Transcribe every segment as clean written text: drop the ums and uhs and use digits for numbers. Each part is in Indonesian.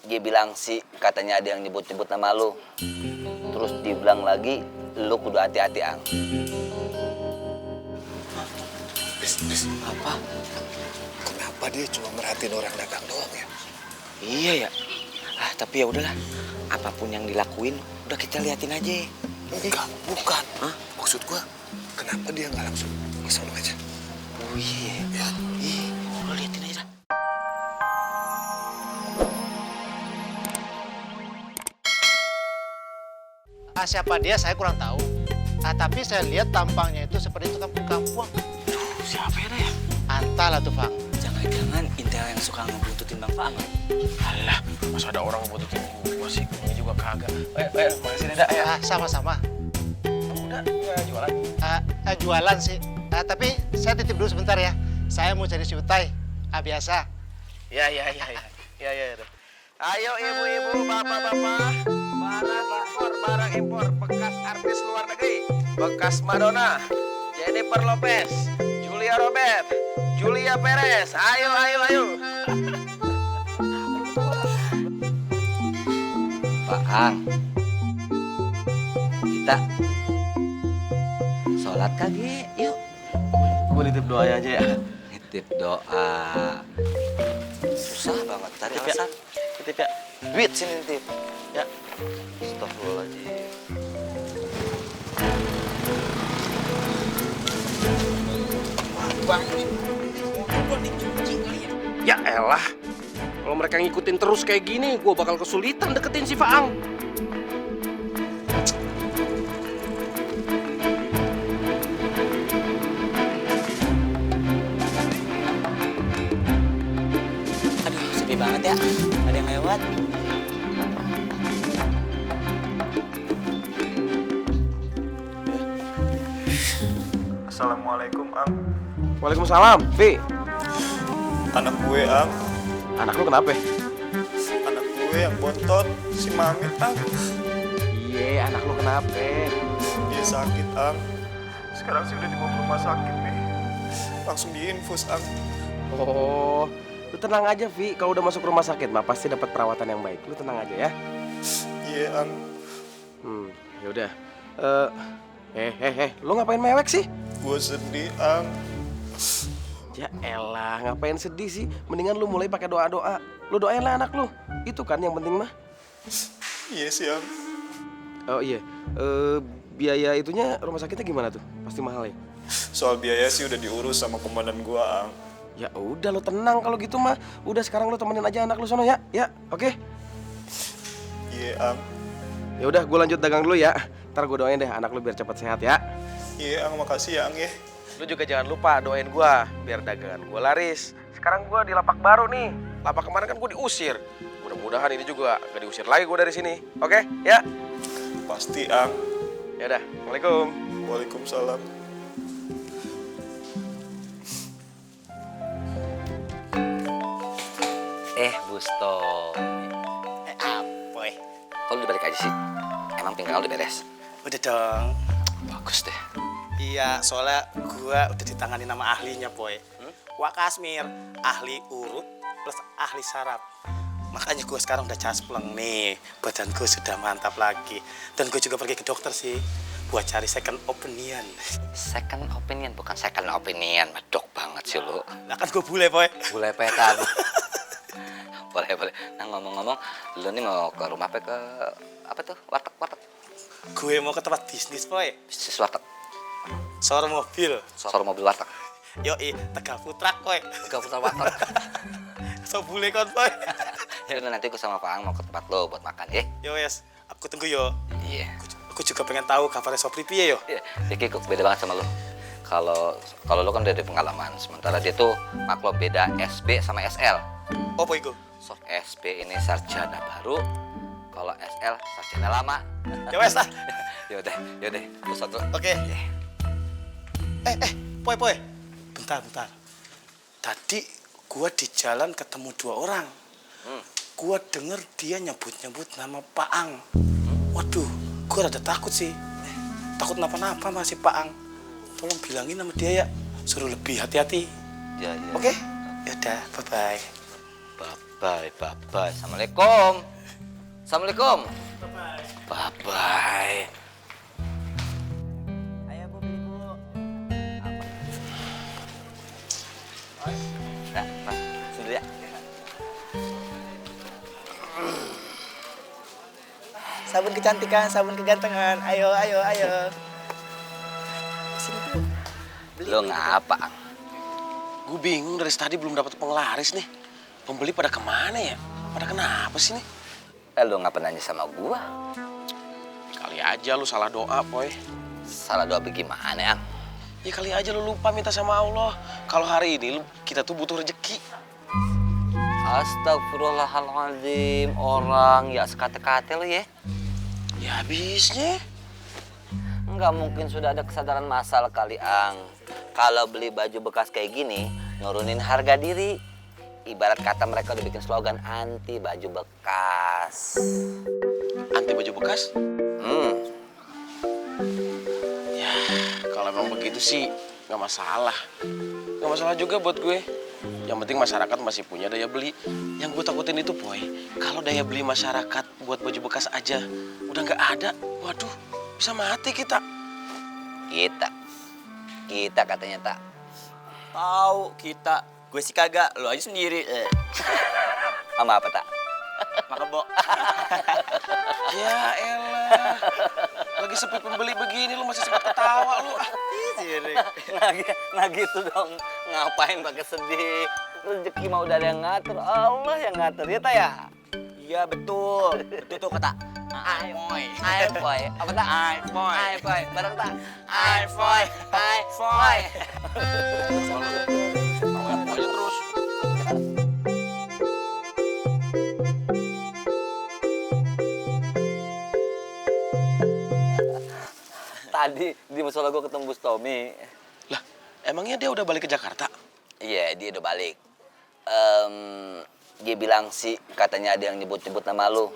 Dia bilang sih katanya ada yang nyebut-nyebut nama lu. Terus dibilang lagi lu kudu hati-hati, Ang. Bis. Apa? Kenapa dia cuma merhatiin orang dagang doang ya? Iya ya. Tapi ya udahlah. Apapun yang dilakuin, udah kita liatin aja. Enggak, bukan. Hah? Maksud gua, kenapa dia nggak langsung ke sono aja? Oh iya. Ya. Lo liatin aja dah. Siapa dia saya kurang tahu. Tapi saya lihat tampangnya itu seperti tukang kampung. Siapa ya dah ya? Antah lah tuh, Bang. Jangan-jangan Intel yang suka ngebuntutin Bang Faang. Alah, masa ada orang ngebuntutin gua sih, gua juga kagak. Ayo, makasih Deda, ayo. Sama-sama. Udah, jualan. Jualan sih. Tapi saya titip dulu sebentar ya. Saya mau cari si Utai. Biasa. Ya. Ayo ibu-ibu, bapak-bapak, barang impor, bekas artis luar negeri, bekas Madonna, Jennifer Lopez, Julia Robert, Julia Perez, ayo. Pak Ang. Kita sholat kagak? Yuk. Gua nitip doanya aja ya. Nitip doa. Susah banget cari alasan. Nitip ya. Duit sini nitip. Ya. Astagfirullahaladzim. Ya elah, kalau mereka ngikutin terus kayak gini, gua bakal kesulitan deketin si Faang. Aduh, sepi banget ya. Ada yang lewat. Assalamualaikum, Ang. Waalaikumsalam, Vi. Anak gue, Ang. Anak lu kenapa? Anak gue yang bontot, si Mamit, Ang. Iya, anak lu kenapa? Dia sakit, Ang. Sekarang sih udah dibawa ke rumah sakit nih. Langsung diinfus, Ang. Oh, lu tenang aja, Vi. Kalau udah masuk rumah sakit, mah pasti dapat perawatan yang baik. Lu tenang aja ya. Iya, Ang. Ya udah. Lu ngapain mewek sih? Gue sedih, Ang. Ya elah, ngapain sedih sih? Mendingan lu mulai pakai doa-doa. Lu doain lah anak lu. Itu kan yang penting mah. Iya sih, Ang. Oh iya. Biaya itunya rumah sakitnya gimana tuh? Pasti mahal ya? Soal biaya sih udah diurus sama komandan gue, Ang. Ya udah, lu tenang kalau gitu mah. Udah sekarang lu temenin aja anak lu sono ya. Ya, oke. Iya, Ang. Ya udah, gue lanjut dagang dulu ya. Ntar gue doain deh anak lu biar cepat sehat ya. Iya, Ang. Makasih ya, Ang, ya. Lu juga jangan lupa doain gue biar dagangan gue laris. Sekarang gue di lapak baru nih. Lapak kemarin kan gue diusir. Mudah-mudahan ini juga gak diusir lagi gue dari sini. Oke, ya. Pasti, Ang. Ya udah, assalamualaikum. Waalaikumsalam. Busto. Apa ya? Kok lu balik aja sih? Emang pinggang lu udah beres? Udah dong. Bagus deh. Iya, soalnya gua udah ditangani nama ahlinya, Boy. Wak Kasmir, ahli urut plus ahli saraf. Makanya gue sekarang udah caspleng nih. Badan gue sudah mantap lagi. Dan gue juga pergi ke dokter sih buat cari second opinion. Second opinion, bukan second opinion. Medok banget sih lu. Nah kan gue bule, Boy. Boleh petan. boleh. Nah ngomong-ngomong, lu nih mau ke rumah apa ke apa tuh? Warteg. Gue mau ke tempat bisnis, Boy. Bisnis warteg. Sor mobil. Sor mobil warteg. Yoi, Tegal Putrak, Boy. Gak putar warteg. So bule kon, Boy. Ya udah, nanti gue sama Pak Ang mau ke tempat lo buat makan ya. Yo, yes. Aku tunggu yo. Iya. Aku juga pengen tahu kabarnya Sopri piye yo. Iya. Dia kok beda banget sama lo. Kalau lo kan udah ada pengalaman, sementara dia tuh maklum beda SB sama SL. Oh, Boy, go. So, SB ini sarjana baru, kalau SL sarjana lama. Ya wes lah. Yaudah. Terus satu. Oke. Poy. Bentar. Tadi gua di jalan ketemu dua orang. Gua denger dia nyebut nama Pak Ang. Waduh, gua rada takut sih. Takut napa-napa masih Pak Ang. Tolong bilangin sama dia ya, suruh lebih hati-hati. Ya. Oke? Yaudah, bye-bye. Bab. Bye, bye. Assalamualaikum. Assalamualaikum. Bye, bye. Ayo Bu, beli Bu. Nah, Pak, sudah ya. Sabun kecantikan, sabun kegantengan. Ayo. Sini Bu. Lo ngapa? Gue bingung dari tadi belum dapat penglaris nih. Pembeli pada kemana ya? Pada kenapa sih nih? Lo ngapa nanya sama gua? Kali aja lu salah doa, Poy. Salah doa bagaimana, Ang? Ya kali aja lu lupa minta sama Allah. Kalau hari ini kita tuh butuh rezeki. Astagfirullahaladzim. Orang ya sekate-kate lo ya. Ya habisnya. Nggak mungkin sudah ada kesadaran massal kali, Ang. Kalau beli baju bekas kayak gini, nurunin harga diri. Ibarat kata mereka udah bikin slogan anti baju bekas. Anti baju bekas? Ya, kalau emang begitu sih nggak masalah. Nggak masalah juga buat gue. Yang penting masyarakat masih punya daya beli. Yang gue takutin itu, Boy, kalau daya beli masyarakat buat baju bekas aja udah nggak ada, waduh, bisa mati kita. Kita katanya tak. Tahu kita. Gue sih kagak, lo aja sendiri. Sama apa tak? Makan, Bo. Ya elah, lagi sepi pembeli begini lu masih sempat ketawa lu. Nggak gitu dong. Ngapain pakai sedih? Rezeki mah udah ada yang ngatur. Allah yang ngatur ya, tak ya? Iya, betul. Betul tuh kata. Boy. Apa tak? Boy. Bareng tak? Boy. Tawa aja terus. Tadi di musola gue ketemu Bus Tommy. Lah, emangnya dia udah balik ke Jakarta? Iya, dia udah balik. Dia bilang sih katanya ada yang nyebut-nyebut nama lu.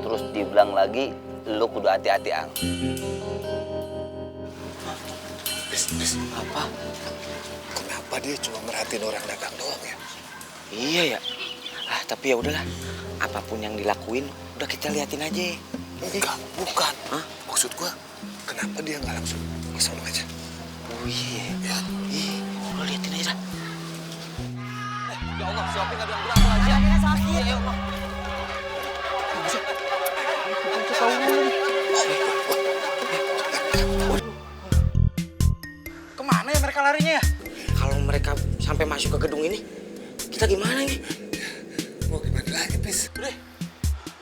Terus dia bilang lagi, lu kudu hati-hati, Ang. Bis. Apa? Kenapa dia cuma merhatiin orang dagang doang ya? Iya ya. Tapi ya udahlah. Apapun yang dilakuin, udah kita liatin aja. Enggak, bukan. Hah? Maksud gua, kenapa dia nggak langsung ke sono aja? Oh iya. Ya. Lo liatin aja. Ya Allah, siapa nggak bilang berapa aja? Sakit. Ya Allah. Kemana ya mereka larinya ya? Kalau mereka sampai masuk ke gedung ini, kita gimana nih? Mau gimana lagi, Bis? Udah,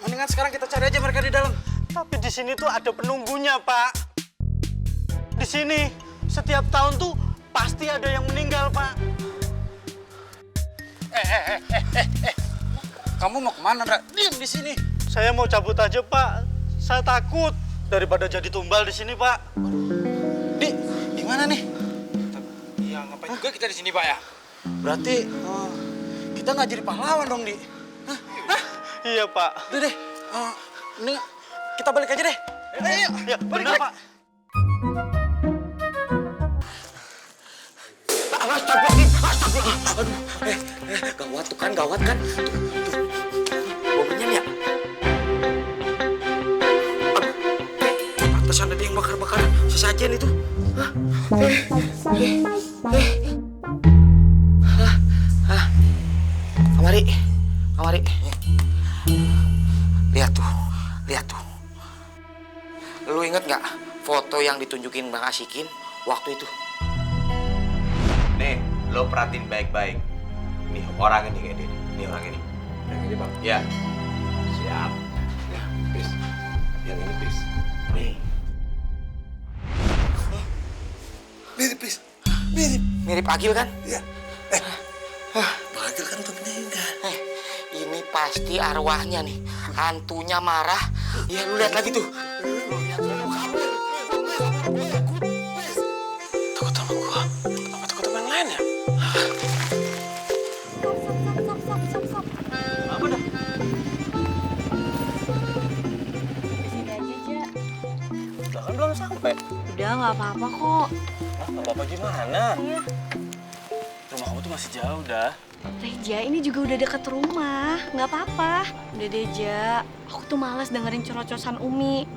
mendingan sekarang kita cari aja mereka di dalam. Tapi di sini tuh ada penunggunya, Pak. Di sini setiap tahun tuh pasti ada yang meninggal, Pak. Kamu mau kemana, Ndra? Diam di sini. Saya mau cabut aja, Pak. Saya takut daripada jadi tumbal di sini, Pak. Di, gimana nih? Ya ngapain juga kita di sini, Pak ya? Berarti kita nggak jadi pahlawan dong, Di. Hah? Iya, Pak. Udah deh, ini kita balik aja deh. Ayo, ya, balik, Pak. Aduh, gawat kan? Tuh. Mobilnya ya? Aduh, pantesan ada yang bakar-bakar sesajen itu. Kamari. Lihat tuh. Lu inget nggak foto yang ditunjukin Bang Asikin waktu itu? Nih, lo perhatiin baik-baik. Nih, orang ini kayak dia. Nih, orang ini. Yang ini, Bang. Ya. Siap. Ya, bis. Yang ini, bis. Nih. Mirip, Bis. Mirip Agil kan? Iya. Bang Agil kan udah meninggal. Ini pasti arwahnya nih. Hantunya marah. Ya lu lihat lagi tuh. Takut sama gua. Apa takut sama yang lain ya? Apa dah? Di sini aja, Ja. Udah kan belum sampai. Udah, nggak apa-apa kok. Hah, apa-apa gimana? Iya. Rumah kamu tuh tuh masih jauh dah. Reja, ini juga udah deket rumah. Nggak apa-apa. Udah deh, Ja. Aku tuh malas dengerin corocosan Umi.